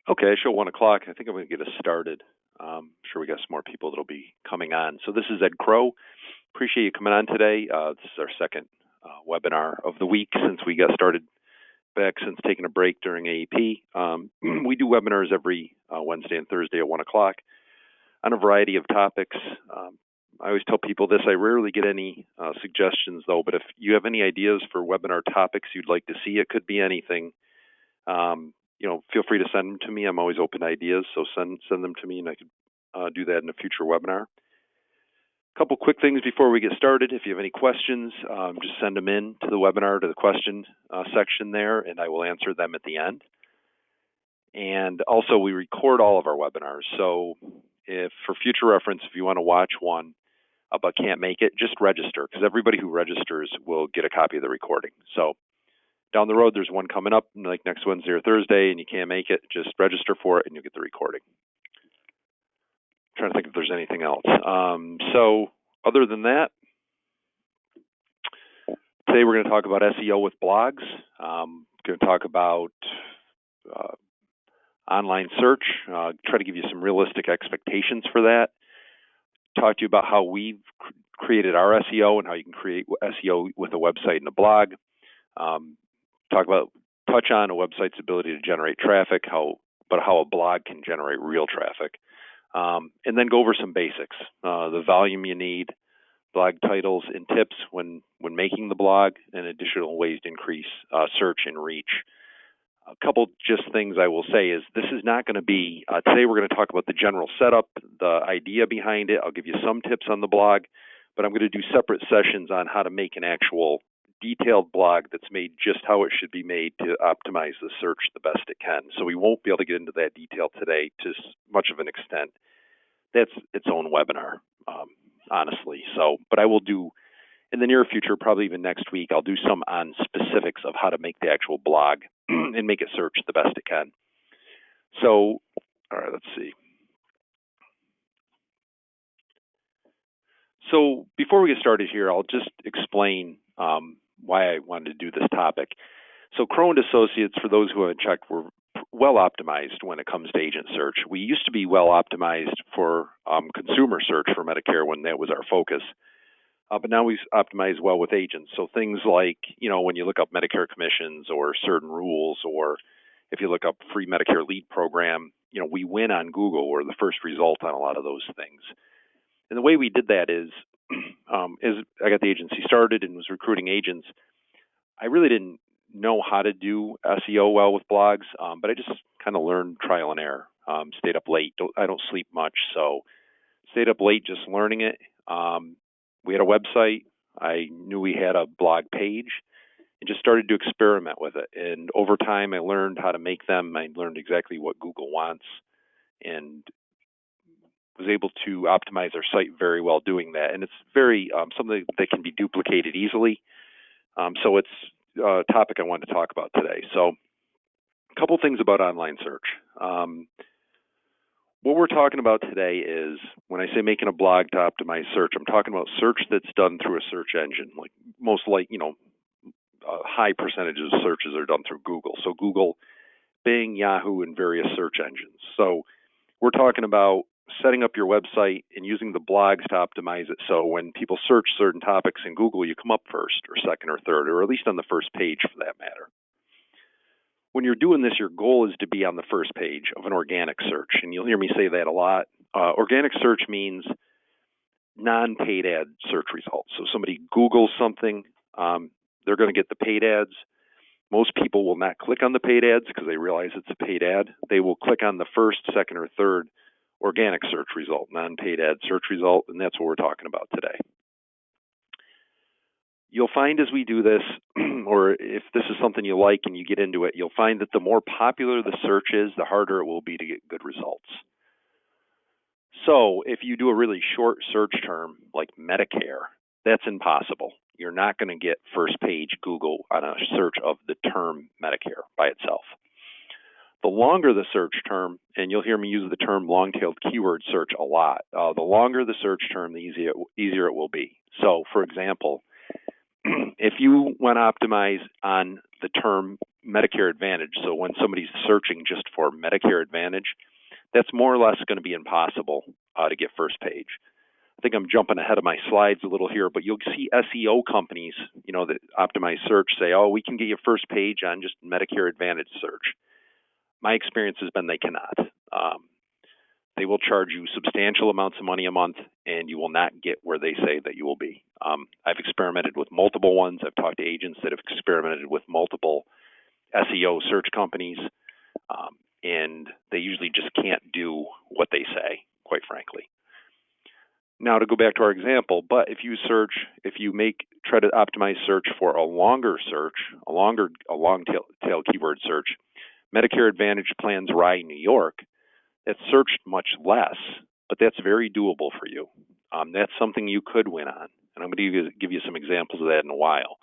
Okay, show 1 o'clock. I think I'm going to get us started. I'm sure we got some more people that'll be coming on. So this is Ed Crow. Appreciate you coming on today. This is our second webinar of the week since we got started back since taking a break during AEP. We do webinars every Wednesday and Thursday at 1 o'clock on a variety of topics. I always tell people this, I rarely get any suggestions though, but if you have any ideas for webinar topics you'd like to see, it could be anything. Feel free to send them to me. I'm always open to ideas, so send them to me, and I could do that in a future webinar. A couple quick things before we get started. If you have any questions, just send them in to the webinar, to the question section there, and I will answer them at the end. And also, we record all of our webinars, so if for future reference, if you want to watch one but can't make it, just register, because everybody who registers will get a copy of the recording. So down the road, there's one coming up like next Wednesday or Thursday, and you can't make it, just register for it and you'll get the recording. I'm trying to think if there's anything else. So other than that, today we're going to talk about SEO with blogs. Going to talk about online search, try to give you some realistic expectations for that. Talk to you about how we've created our SEO and how you can create SEO with a website and a blog. Touch on a website's ability to generate traffic, how a blog can generate real traffic, and then go over some basics, the volume you need, blog titles and tips when making the blog, and additional ways to increase search and reach. A couple just things I will say is this is not going to be, today we're going to talk about the general setup, the idea behind it. I'll give you some tips on the blog, but I'm going to do separate sessions on how to make an actual detailed blog that's made just how it should be made to optimize the search the best it can. So we won't be able to get into that detail today to much of an extent. That's its own webinar, honestly. But I will do in the near future, probably even next week, I'll do some on specifics of how to make the actual blog and make it search the best it can. So, all right, let's see. So before we get started here, I'll just explain why I wanted to do this topic. So Crow & Associates, for those who haven't checked, we're well optimized when it comes to agent search. We used to be well optimized for consumer search for Medicare when that was our focus. But now we optimize well with agents. So things like, when you look up Medicare commissions or certain rules, or if you look up free Medicare lead program, we win on Google. We're the first result on a lot of those things. And the way we did that is I got the agency started and was recruiting agents. I really didn't know how to do SEO well with blogs, but I just kind of learned trial and error. Stayed up late. I don't sleep much, so stayed up late just learning it. We had a website. I knew we had a blog page and just started to experiment with it. And over time, I learned how to make them. I learned exactly what Google wants and was able to optimize our site very well doing that. And it's very something that can be duplicated easily. So it's a topic I wanted to talk about today. So a couple things about online search. What we're talking about today is when I say making a blog to optimize search, I'm talking about search that's done through a search engine. High percentages of searches are done through Google. So Google, Bing, Yahoo, and various search engines. So we're talking about setting up your website and using the blogs to optimize it. So when people search certain topics in Google, you come up first or second or third, or at least on the first page for that matter. When you're doing this, your goal is to be on the first page of an organic search. And you'll hear me say that a lot. Organic search means non-paid ad search results. So somebody Googles something, they're going to get the paid ads. Most people will not click on the paid ads because they realize it's a paid ad. They will click on the first, second, or third organic search result, non-paid ad search result, and that's what we're talking about today. You'll find as we do this, or if this is something you like and you get into it, you'll find that the more popular the search is, the harder it will be to get good results. So if you do a really short search term like Medicare, that's impossible. You're not going to get first page Google on a search of the term Medicare by itself. The longer the search term, and you'll hear me use the term long-tailed keyword search a lot, the longer the search term, the easier it will be. So, for example, if you want to optimize on the term Medicare Advantage. So when somebody's searching just for Medicare Advantage, that's more or less going to be impossible to get first page. I think I'm jumping ahead of my slides a little here, but you'll see SEO companies, that optimize search say, oh, we can get you first page on just Medicare Advantage search. My experience has been they cannot. They will charge you substantial amounts of money a month, and you will not get where they say that you will be. I've experimented with multiple ones. I've talked to agents that have experimented with multiple SEO search companies, and they usually just can't do what they say, quite frankly. Now, to go back to our example, but if you try to optimize search for a longer search, a long tail keyword search, Medicare Advantage plans Rye, New York, that's searched much less, but that's very doable for you. That's something you could win on, and I'm going to give you some examples of that in a while.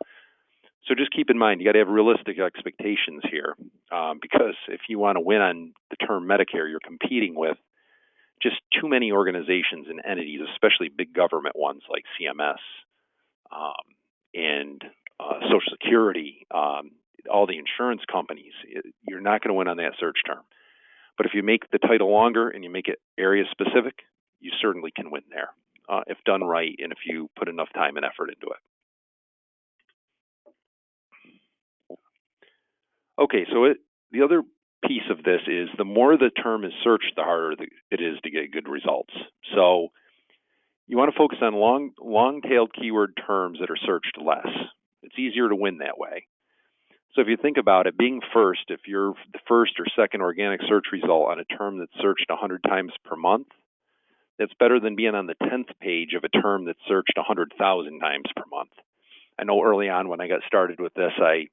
So just keep in mind, you got to have realistic expectations here, because if you want to win on the term Medicare, you're competing with just too many organizations and entities, especially big government ones like CMS and Social Security, all the insurance companies. You're not going to win on that search term. But if you make the title longer and you make it area specific, you certainly can win there if done right and if you put enough time and effort into it. Okay, so the other piece of this is the more the term is searched, the harder it is to get good results. So you want to focus on long-tailed keyword terms that are searched less. It's easier to win that way. So if you think about it, being first, if you're the first or second organic search result on a term that's searched 100 times per month, that's better than being on the 10th page of a term that's searched 100,000 times per month. I know early on when I got started with this, I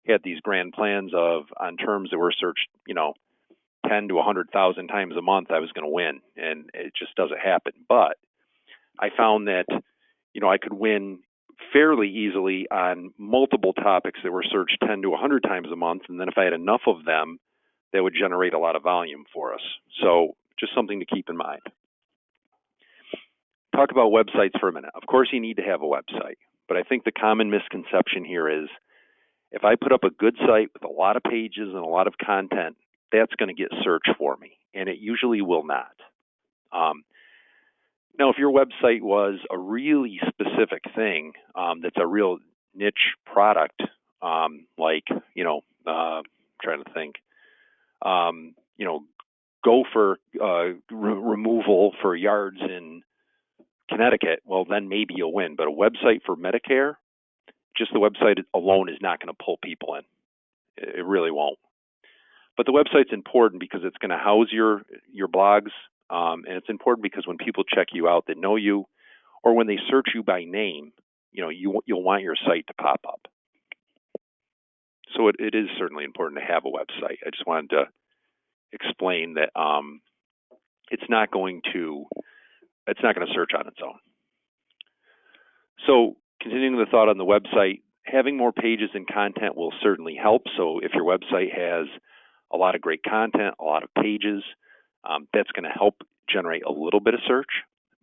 had these grand plans on terms that were searched, 10 to 100,000 times a month, I was going to win, and it just doesn't happen. But I found that, I could win fairly easily on multiple topics that were searched 10 to 100 times a month, and then if I had enough of them, that would generate a lot of volume for us. So just something to keep in mind. Talk about websites for a minute. Of course, you need to have a website, but I think the common misconception here is if I put up a good site with a lot of pages and a lot of content, that's going to get searched for me, and it usually will not. Now, if your website was a really specific thing that's a real niche product, like, trying to think, gopher removal for yards in Connecticut, well, then maybe you'll win. But a website for Medicare, just the website alone is not going to pull people in. It really won't. But the website's important because it's going to house your blogs, and it's important because when people check you out that know you, or when they search you by name, you'll want your site to pop up. So it is certainly important to have a website. I just wanted to explain that it's not going to search on its own. So continuing the thought on the website, having more pages and content will certainly help. So if your website has a lot of great content, a lot of pages, that's going to help generate a little bit of search,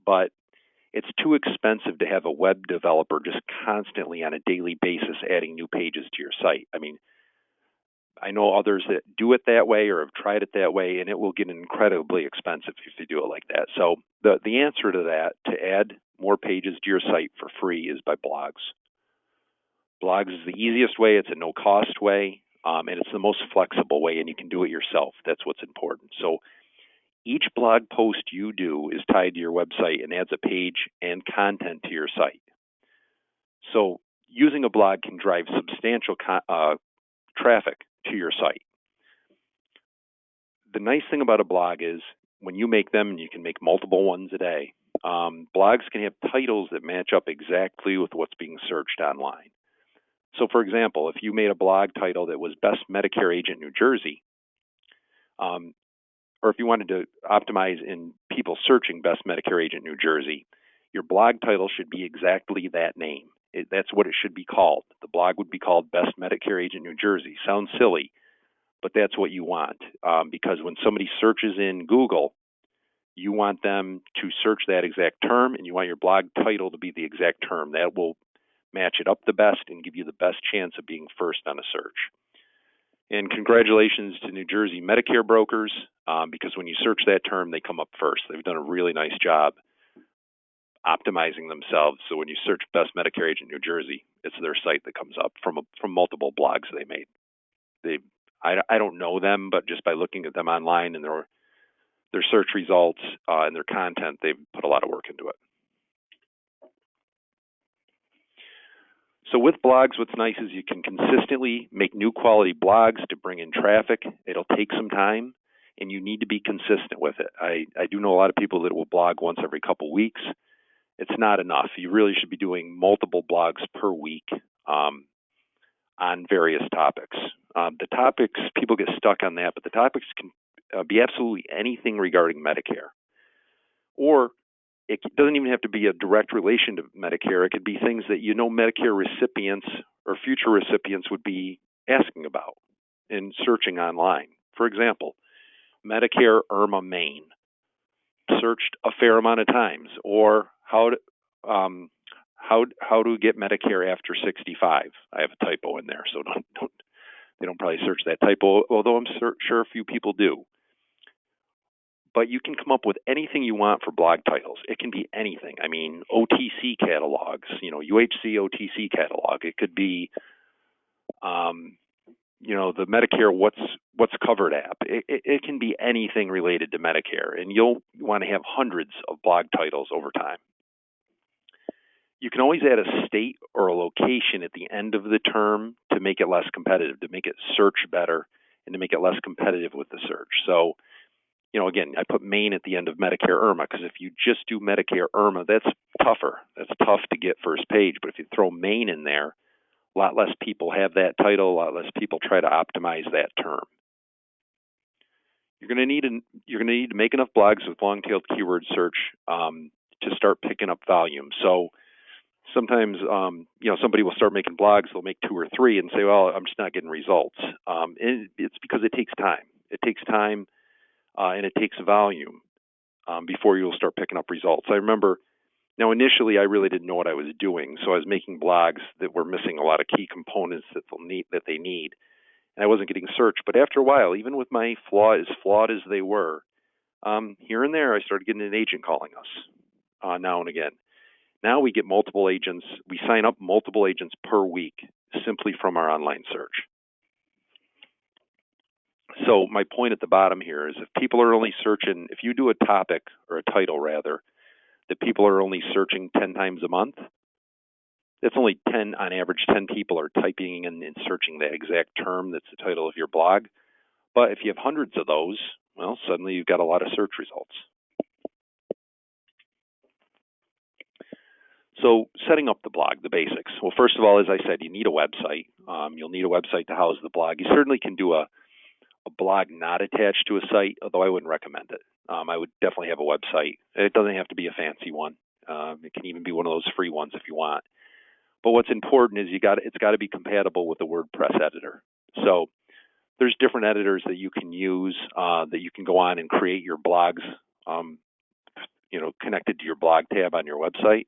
but it's too expensive to have a web developer just constantly on a daily basis adding new pages to your site. I mean, I know others that do it that way or have tried it that way, and it will get incredibly expensive if you do it like that. So the answer to that, to add more pages to your site for free, is by blogs. Blogs is the easiest way. It's a no-cost way, and it's the most flexible way, and you can do it yourself. That's what's important. So each blog post you do is tied to your website and adds a page and content to your site. So using a blog can drive substantial traffic to your site. The nice thing about a blog is when you make them, and you can make multiple ones a day, blogs can have titles that match up exactly with what's being searched online. So for example, if you made a blog title that was Best Medicare Agent New Jersey, or if you wanted to optimize in people searching Best Medicare Agent New Jersey, your blog title should be exactly that name. That's what it should be called. The blog would be called Best Medicare Agent New Jersey. Sounds silly, but that's what you want, because when somebody searches in Google, you want them to search that exact term, and you want your blog title to be the exact term. That will match it up the best and give you the best chance of being first on a search. And congratulations to New Jersey Medicare brokers, because when you search that term, they come up first. They've done a really nice job optimizing themselves. So when you search Best Medicare Agent New Jersey, it's their site that comes up from multiple blogs they made. I don't know them, but just by looking at them online and their search results and their content, they've put a lot of work into it. So with blogs, what's nice is you can consistently make new quality blogs to bring in traffic. It'll take some time, and you need to be consistent with it. I do know a lot of people that will blog once every couple weeks. It's not enough. You really should be doing multiple blogs per week on various topics. The topics, people get stuck on that, but the topics can be absolutely anything regarding Medicare. Or it doesn't even have to be a direct relation to Medicare. It could be things that Medicare recipients or future recipients would be asking about and searching online. For example, Medicare IRMA Maine, searched a fair amount of times, or how to get Medicare after 65. I have a typo in there, so they don't probably search that typo, although I'm sure a few people do. But you can come up with anything you want for blog titles. It can be anything. I mean, OTC catalogs, UHC OTC catalog. It could be, the Medicare What's Covered app. It can be anything related to Medicare, and you'll want to have hundreds of blog titles over time. You can always add a state or a location at the end of the term to make it less competitive, to make it search better, and to make it less competitive with the search. So, again, I put Maine at the end of Medicare IRMA because if you just do Medicare IRMA, that's tougher. That's tough to get first page. But if you throw Maine in there, a lot less people have that title, a lot less people try to optimize that term. You're going to need to make enough blogs with long-tailed keyword search to start picking up volume. So sometimes, somebody will start making blogs, they'll make 2 or 3 and say, well, I'm just not getting results. And it's because it takes time. It takes time and it takes volume before you'll start picking up results. I remember, now initially I really didn't know what I was doing, so I was making blogs that were missing a lot of key components that they need, and I wasn't getting searched. But after a while, even with my flawed as they were, here and there I started getting an agent calling us now and again. Now we get multiple agents. We sign up multiple agents per week simply from our online search. So my point at the bottom here is if people are only searching, if you do a topic or a title rather, that people are only searching 10 times a month, that's only 10, on average, 10 people are typing in and searching the exact term that's the title of your blog. But if you have hundreds of those, well, suddenly you've got a lot of search results. So setting up the blog, the basics. Well, first of all, as I said, you need a website. You'll need a website to house the blog. You certainly can do a blog not attached to a site, although I wouldn't recommend it. I would definitely have a website. It doesn't have to be a fancy one. It can even be one of those free ones if you want. But what's important is it's got to be compatible with the WordPress editor. So there's different editors that you can use that you can go on and create your blogs, connected to your blog tab on your website.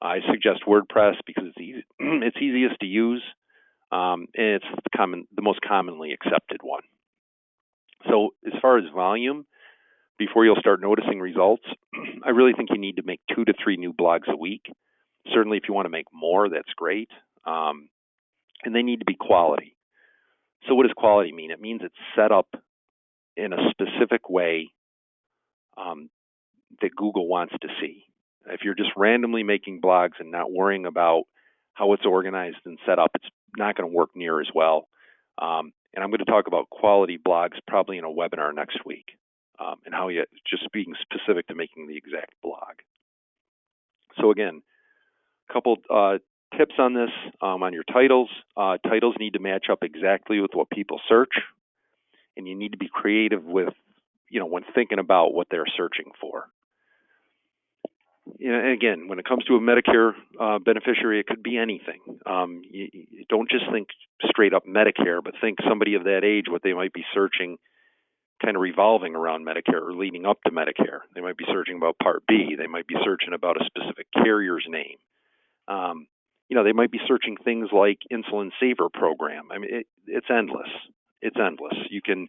I suggest WordPress because it's easy. It's easiest to use, and it's the most commonly accepted one. So as far as volume, before you'll start noticing results, I really think you need to make 2 to 3 new blogs a week. Certainly if you want to make more, that's great. And they need to be quality. So what does quality mean? It means it's set up in a specific way that Google wants to see. If you're just randomly making blogs and not worrying about how it's organized and set up, it's not going to work near as well. And I'm going to talk about quality blogs probably in a webinar next week, and how you just being specific to making the exact blog. So again, a couple tips on this on your titles. Titles need to match up exactly with what people search, and you need to be creative with, when thinking about what they're searching for. And again, when it comes to a Medicare beneficiary, it could be anything. You don't just think straight up Medicare, but think somebody of that age, what they might be searching kind of revolving around Medicare or leading up to Medicare. They might be searching about Part B. They might be searching about a specific carrier's name. They might be searching things like insulin saver program. I mean, it's endless. it's endless. You can,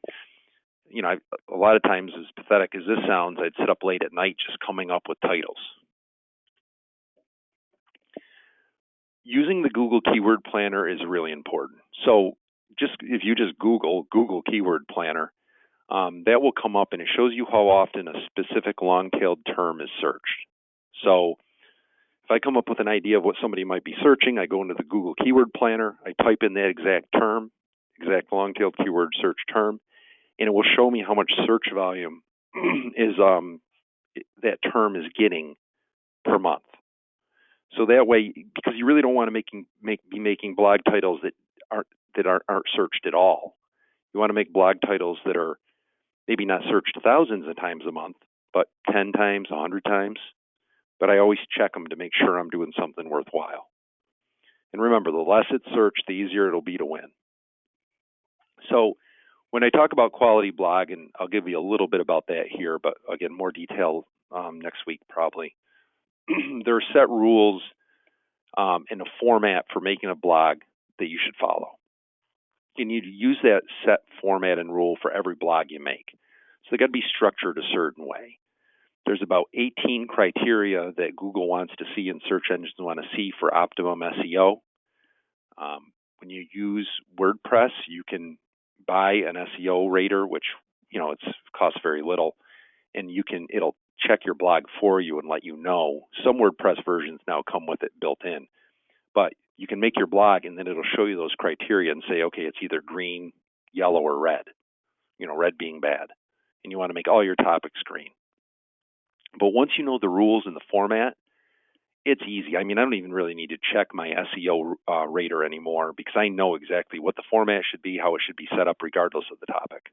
a lot of times, as pathetic as this sounds, I'd sit up late at night just coming up with titles. Using the Google Keyword Planner is really important. So if you just Google Keyword Planner, that will come up and it shows you how often a specific long-tailed term is searched. So if I come up with an idea of what somebody might be searching, I go into the Google Keyword Planner, I type in that exact exact long-tailed keyword search term, and it will show me how much search volume is that term is getting per month. So that way, because you really don't want to be making blog titles that aren't searched at all. You want to make blog titles that are maybe not searched thousands of times a month, but 10 times, 100 times. But I always check them to make sure I'm doing something worthwhile. And remember, the less it's searched, the easier it'll be to win. So when I talk about quality blog, and I'll give you a little bit about that here, but again, more detail next week probably. There are set rules and a format for making a blog that you should follow. You need to use that set format and rule for every blog you make. So they got to be structured a certain way. There's about 18 criteria that Google wants to see and search engines want to see for optimum SEO. When you use WordPress, you can buy an SEO rater, which it costs very little, and it'll check your blog for you and let you know. Some WordPress versions now come with it built in, but you can make your blog and then it'll show you those criteria and say, okay, it's either green, yellow, or red. Red being bad, and you want to make all your topics green. But once you know the rules and the format, it's easy. I don't even really need to check my SEO rater anymore because I know exactly what the format should be, how it should be set up, regardless of the topic.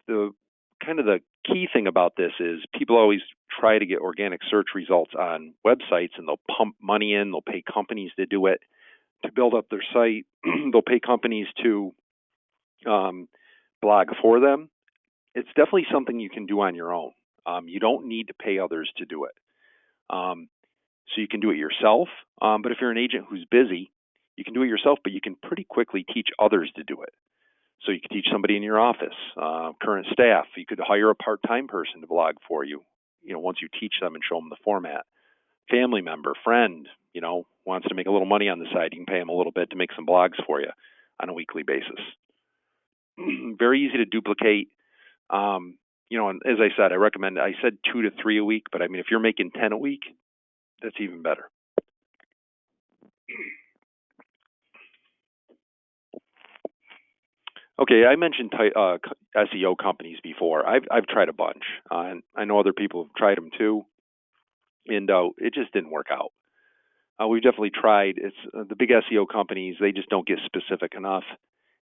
The key thing about this is people always try to get organic search results on websites, and they'll pump money in. They'll pay companies to do it, to build up their site. They'll pay companies to blog for them. It's definitely something you can do on your own. You don't need to pay others to do it. So you can do it yourself. But if you're an agent who's busy, you can do it yourself, but you can pretty quickly teach others to do it. So you could teach somebody in your office, current staff. You could hire a part-time person to blog for you, once you teach them and show them the format. Family member, friend, wants to make a little money on the side. You can pay them a little bit to make some blogs for you on a weekly basis. Very easy to duplicate. And as I said, I said 2 to 3 a week, but if you're making 10 a week, that's even better. Okay, I mentioned SEO companies before. I've tried a bunch, and I know other people have tried them too, and it just didn't work out. We've definitely tried. It's the big SEO companies; they just don't get specific enough,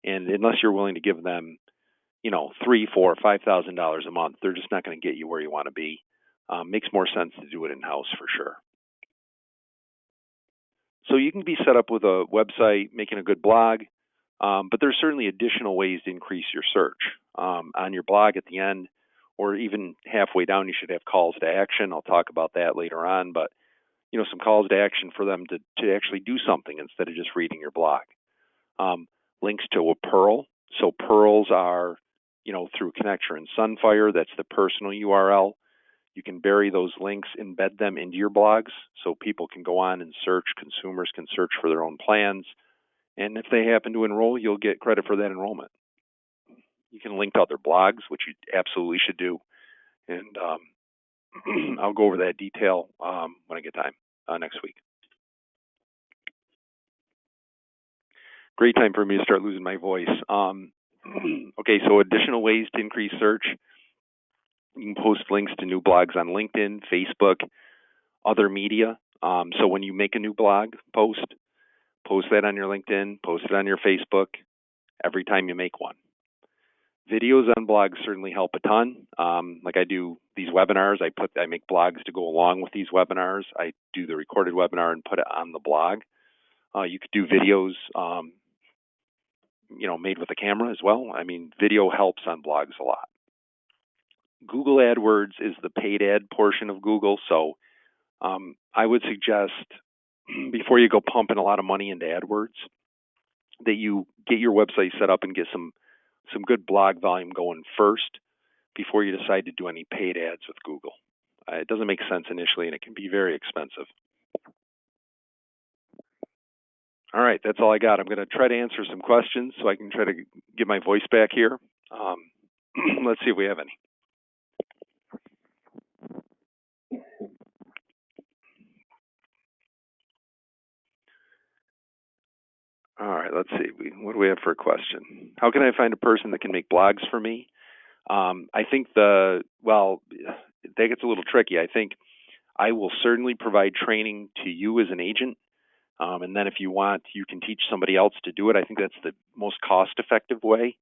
and unless you're willing to give them, $3,000, $4,000, $5,000 a month, they're just not going to get you where you want to be. Makes more sense to do it in-house for sure. So you can be set up with a website, making a good blog, but there's certainly additional ways to increase your search. On your blog at the end, or even halfway down, you should have calls to action. I'll talk about that later on, but some calls to action for them to actually do something instead of just reading your blog. Links to a Pearl. So Pearls are, through Connector and Sunfire. That's the personal URL. You can bury those links, embed them into your blogs so people can go on and search, consumers can search for their own plans. And if they happen to enroll, you'll get credit for that enrollment. You can link to other blogs, which you absolutely should do. And I'll go over that detail when I get time next week. Great time for me to start losing my voice. Okay, so additional ways to increase search. You can post links to new blogs on LinkedIn, Facebook, other media. So when you make a new blog post that on your LinkedIn, post it on your Facebook every time you make one. Videos on blogs certainly help a ton. Like I do these webinars, I make blogs to go along with these webinars. I do the recorded webinar and put it on the blog. You could do videos, made with a camera as well. Video helps on blogs a lot. Google AdWords is the paid ad portion of Google, so I would suggest before you go pumping a lot of money into AdWords, that you get your website set up and get some good blog volume going first before you decide to do any paid ads with Google. It doesn't make sense initially, and it can be very expensive. All right, that's all I got. I'm going to try to answer some questions so I can try to get my voice back here. Let's see if we have any. All right, let's see. What do we have for a question? How can I find a person that can make blogs for me? I think that gets a little tricky. I think I will certainly provide training to you as an agent. And then if you want, you can teach somebody else to do it. I think that's the most cost-effective way.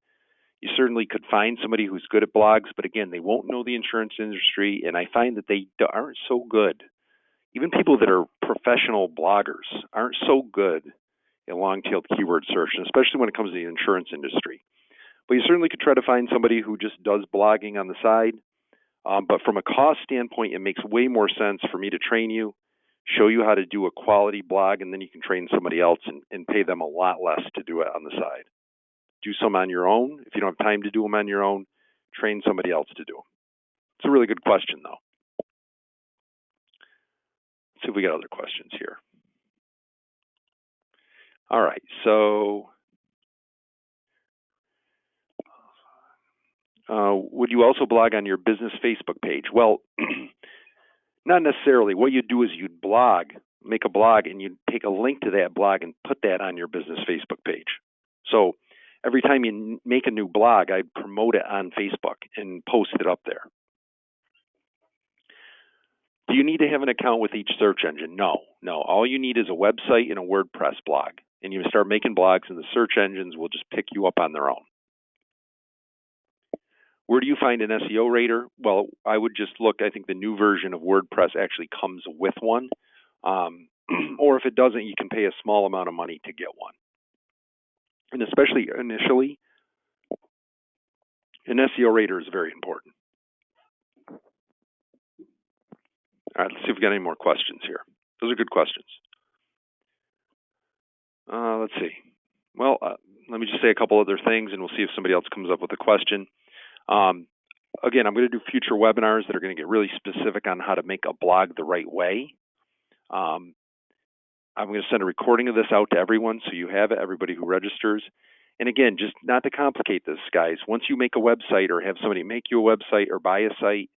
You certainly could find somebody who's good at blogs, but again, they won't know the insurance industry, and I find that they aren't so good. Even people that are professional bloggers aren't so good in long-tailed keyword search, and especially when it comes to the insurance industry. But you certainly could try to find somebody who just does blogging on the side. But from a cost standpoint, it makes way more sense for me to train you, show you how to do a quality blog, and then you can train somebody else and pay them a lot less to do it on the side. Do some on your own. If you don't have time to do them on your own, train somebody else to do them. It's a really good question, though. Let's see if we got other questions here. All right, so would you also blog on your business Facebook page? Well, not necessarily. What you'd do is you'd make a blog, and you'd take a link to that blog and put that on your business Facebook page. So every time you make a new blog, I'd promote it on Facebook and post it up there. Do you need to have an account with each search engine? No. All you need is a website and a WordPress blog. And you start making blogs, and the search engines will just pick you up on their own. Where do you find an SEO rater? Well, I would just look. I think the new version of WordPress actually comes with one. Or if it doesn't, you can pay a small amount of money to get one. And especially initially, an SEO rater is very important. All right, let's see if we got any more questions here. Those are good questions. Let's see. Well, let me just say a couple other things, and we'll see if somebody else comes up with a question. Again, I'm going to do future webinars that are going to get really specific on how to make a blog the right way. I'm going to send a recording of this out to everyone so you have it, everybody who registers. And again, just not to complicate this, guys, once you make a website or have somebody make you a website or buy a site,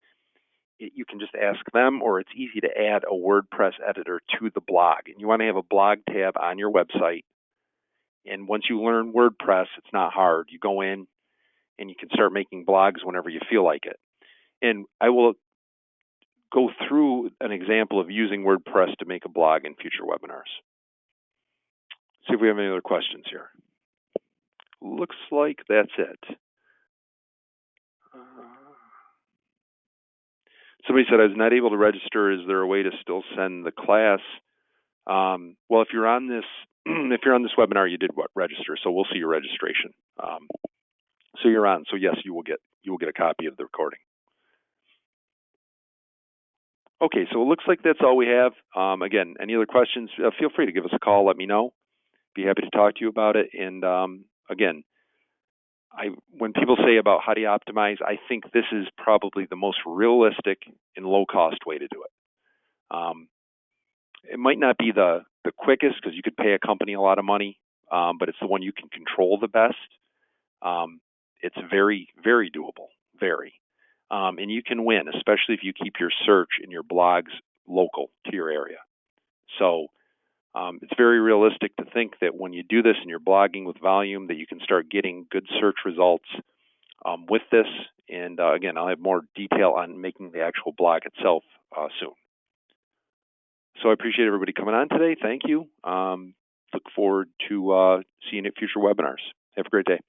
you can just ask them, or it's easy to add a WordPress editor to the blog. And you want to have a blog tab on your website. And once you learn WordPress, it's not hard. You go in and you can start making blogs whenever you feel like it. And I will go through an example of using WordPress to make a blog in future webinars. See if we have any other questions here. Looks like that's it. Somebody said I was not able to register. Is there a way to still send the class? Well, if you're on this webinar, you did register, so we'll see your registration. So you're on. So yes, you will get a copy of the recording. Okay, so it looks like that's all we have. Again, any other questions? Feel free to give us a call. Let me know. Be happy to talk to you about it. And again, when people say about how do you optimize, I think this is probably the most realistic and low-cost way to do it. It might not be the quickest because you could pay a company a lot of money, but it's the one you can control the best. It's very, very doable, very. And you can win, especially if you keep your search and your blogs local to your area. So it's very realistic to think that when you do this and you're blogging with volume, that you can start getting good search results with this. And again, I'll have more detail on making the actual blog itself soon. So I appreciate everybody coming on today. Thank you. Look forward to seeing you at future webinars. Have a great day.